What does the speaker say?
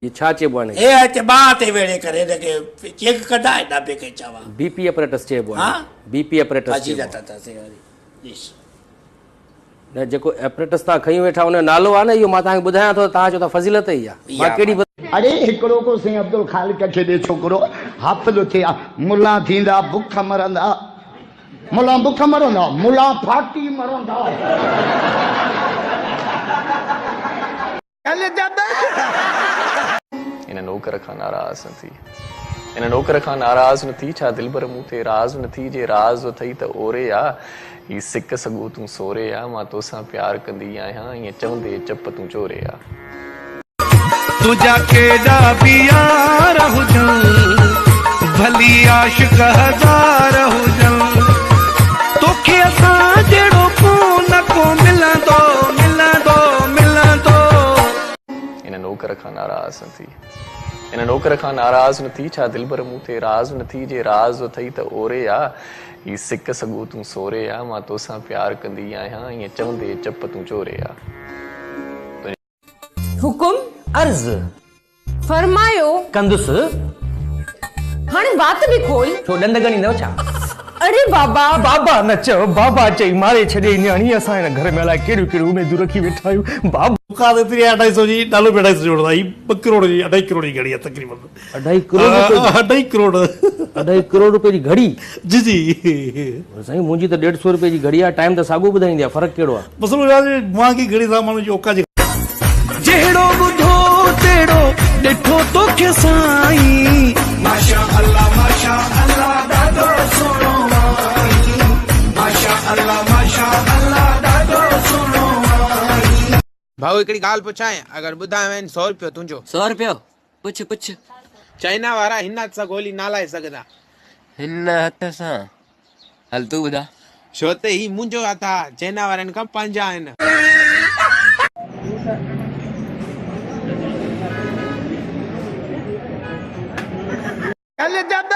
ये छा चइबो आहे हे हिते ॿांह ते वेड़े करे हिनखे चेक कंदा डाबे खे चवां बीपी अपरेटस चइबो आहे हाँ? बीपी अपरेटस अची चइबो जाता था ॾिस न जेको अपरेटस तव्हां खई वेठा उन नालो आहे न इहो मां तव्हांखे ॿुधायां थो तव्हां चओ था फज़ीलत ई आहे मां कहिड़ी अरे हिकिड़ो को साईं अब्दुल खालिक खे ॾे छोकिरो हाफ़िज़ थिया मुला थींदा बुख मरंदा मुला बुख मरंदा मुला फाटी मरंदा इन नौकर खां नाराज़ न थी इन नौकर खां नाराज़ न थी छा दिलबर मूं ते राज़ न थी जे राज़ अथई त ओरे आ ही सिक सॻो तूं सोरे आ मां तोसां प्यार कंदी आहियां ईअं चवंदे चप तूं चोरे आ तुझा केॾा बि यार हुजनि भली आशिक हज़ार हुजनि तोखे असां जहिड़ो को न को मिलंदो मिलंदो मिलंदो इन नौकर खां नाराज़ न थी इन नौकर खां नाराज़ न थी छा दिलबर मूं ते राज़ न थी जे राज़ अथई त ओरे आ ही सिक सॻो तूं सोरे आ मां तोसां प्यार कंदी आहियां ईअं चवंदे चप तूं चोरे आ हुकुम अर्ज़ फरमायो कंदुस हाणे बात बि खोल छो डंड गणी न छा अरे बाबा बाबा न चओ बाबा चई मारे छॾे न्याणी असां हिन घर में अलाए कहिड़ियूं कहिड़ियूं उमेदूं रखी वेठा आहियूं बाबा औकात एतिरी 250 जी नालो बि 250 जोड़दा ही 2 करोड़ जी 2.5 करोड़ जी घड़ी आहे तकरीबन 2.5 करोड़ 2.5 करोड़ 2.5 करोड़ रुपए जी घड़ी जी जी साईं मुंहिंजी त 150 रुपए जी घड़ी आहे टाइम त साॻियो ॿुधाईंदी आहे फ़र्क़ु कहिड़ो आहे मसलो यार मां की घड़ी सां माण्हू जी औकात जी जहिड़ो ॿुधो तहिड़ो ॾिठो तोखे साईं माशा अल्लाह ॾाढो सुहिणो माशा अल्लाह ॾाढो सुहिणो भाऊ हिकिड़ी ॻाल्हि पुछाएं अगरि ॿुधायां 100 रुपयो तुंहिंजो 100 रुपयो पुछ चाइना वारा हिन हथ सां गोली ना लाए सघंदा हिन हथ सां हल तूं ॿुधा छो त ही मुंहिंजो हथ आहे चाइना वारनि खां 5 आहिनि हल जब